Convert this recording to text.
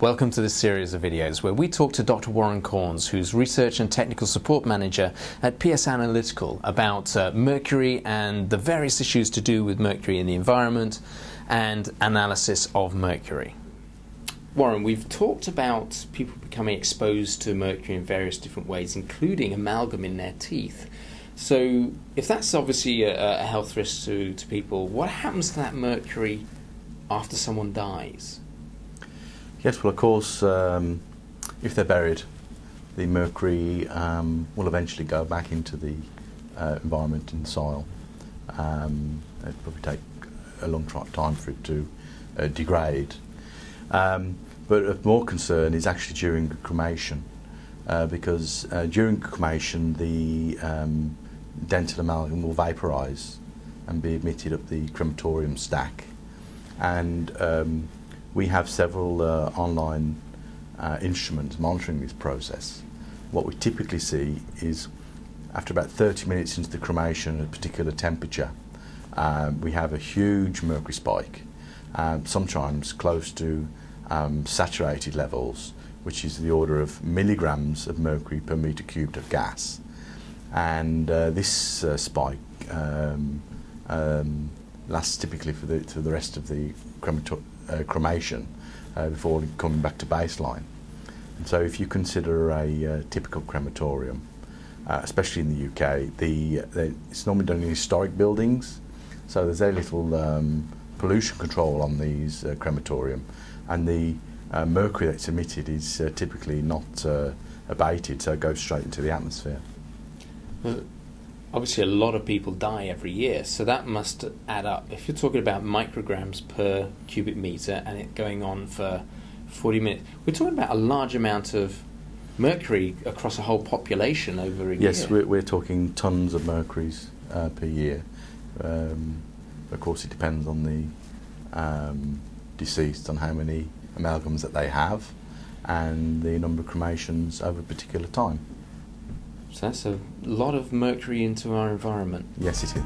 Welcome to this series of videos where we talk to Dr. Warren Corns, who's Research and Technical Support Manager at PS Analytical, about mercury and the various issues to do with mercury in the environment and analysis of mercury. Warren, we've talked about people becoming exposed to mercury in various different ways, including amalgam in their teeth. So if that's obviously a health risk to people, what happens to that mercury after someone dies? Yes, well, of course, if they're buried, the mercury will eventually go back into the environment and soil. It'll probably take a long time for it to degrade. But of more concern is actually during cremation, because during cremation the dental amalgam will vaporise and be emitted up the crematorium stack. And we have several online instruments monitoring this process. What we typically see is after about 30 minutes into the cremation at a particular temperature, we have a huge mercury spike, sometimes close to saturated levels, which is the order of milligrams of mercury per metre cubed of gas. And this spike lasts typically for the rest of the cremation before coming back to baseline. And so if you consider a typical crematorium, especially in the UK, it's normally done in historic buildings, so there's very little pollution control on these crematorium, and the mercury that's emitted is typically not abated, so it goes straight into the atmosphere. Well, obviously a lot of people die every year, so that must add up. If you're talking about micrograms per cubic metre and it going on for 40 minutes, we're talking about a large amount of mercury across a whole population over a year. Yes, we're talking tonnes of mercuries per year. Of course, it depends on the deceased, on how many amalgams that they have and the number of cremations over a particular time. So that's a lot of mercury into our environment. Yes, it is.